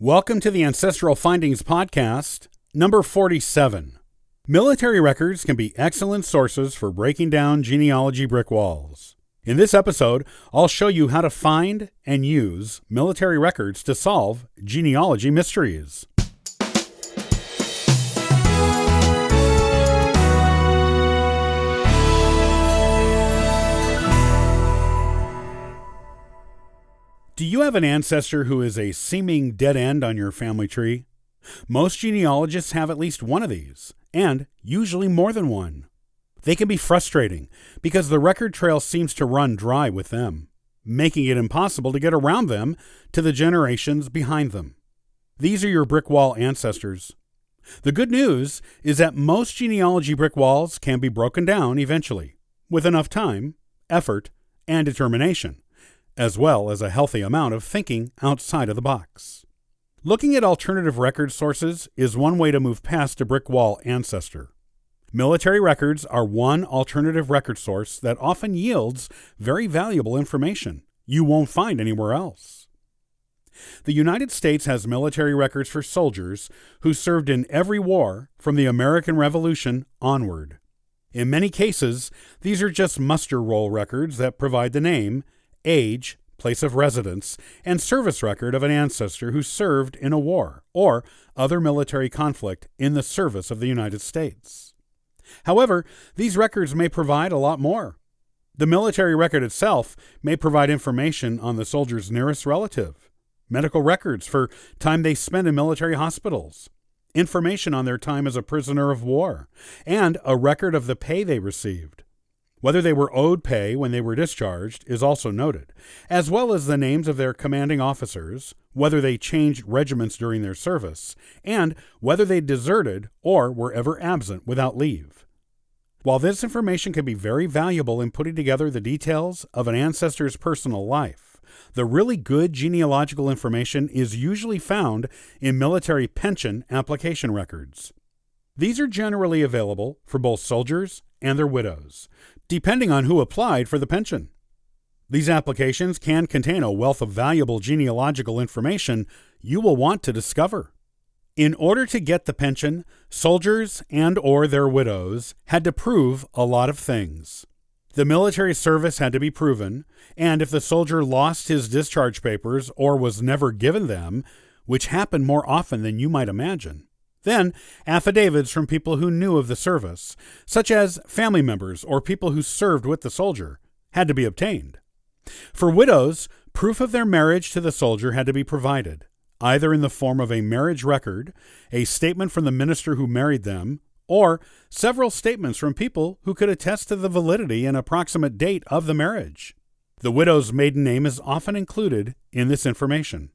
Welcome to the Ancestral Findings Podcast, number 47. Military records can be excellent sources for breaking down genealogy brick walls. In this episode, I'll show you how to find and use military records to solve genealogy mysteries. Do you have an ancestor who is a seeming dead end on your family tree? Most genealogists have at least one of these, and usually more than one. They can be frustrating because the record trail seems to run dry with them, making it impossible to get around them to the generations behind them. These are your brick wall ancestors. The good news is that most genealogy brick walls can be broken down eventually, with enough time, effort, and determination, as well as a healthy amount of thinking outside of the box. Looking at alternative record sources is one way to move past a brick wall ancestor. Military records are one alternative record source that often yields very valuable information you won't find anywhere else. The United States has military records for soldiers who served in every war from the American Revolution onward. In many cases, these are just muster roll records that provide the name, age, place of residence, and service record of an ancestor who served in a war or other military conflict in the service of the United States. However, these records may provide a lot more. The military record itself may provide information on the soldier's nearest relative, medical records for time they spent in military hospitals, information on their time as a prisoner of war, and a record of the pay they received. Whether they were owed pay when they were discharged is also noted, as well as the names of their commanding officers, whether they changed regiments during their service, and whether they deserted or were ever absent without leave. While this information can be very valuable in putting together the details of an ancestor's personal life, the really good genealogical information is usually found in military pension application records. These are generally available for both soldiers and their widows, depending on who applied for the pension. These applications can contain a wealth of valuable genealogical information you will want to discover. In order to get the pension, soldiers and/or their widows had to prove a lot of things. The military service had to be proven, and if the soldier lost his discharge papers or was never given them, which happened more often than you might imagine, then affidavits from people who knew of the service, such as family members or people who served with the soldier, had to be obtained. For widows, proof of their marriage to the soldier had to be provided, either in the form of a marriage record, a statement from the minister who married them, or several statements from people who could attest to the validity and approximate date of the marriage. The widow's maiden name is often included in this information.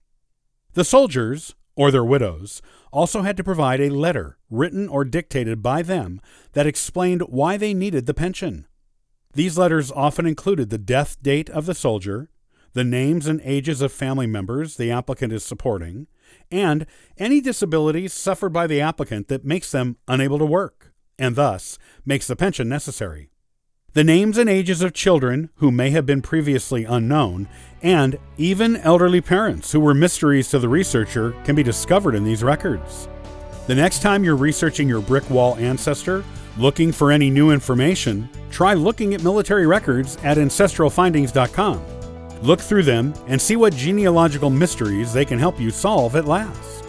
The soldiers, or their widows, also had to provide a letter written or dictated by them that explained why they needed the pension. These letters often included the death date of the soldier, the names and ages of family members the applicant is supporting, and any disabilities suffered by the applicant that makes them unable to work, and thus makes the pension necessary. The names and ages of children who may have been previously unknown, and even elderly parents who were mysteries to the researcher can be discovered in these records. The next time you're researching your brick wall ancestor, looking for any new information, try looking at military records at ancestralfindings.com. Look through them and see what genealogical mysteries they can help you solve at last.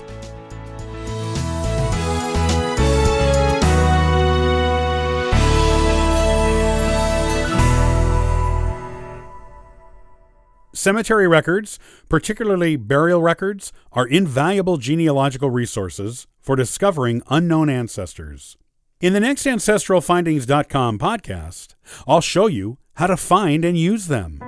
Cemetery records, particularly burial records, are invaluable genealogical resources for discovering unknown ancestors. In the next AncestralFindings.com podcast, I'll show you how to find and use them.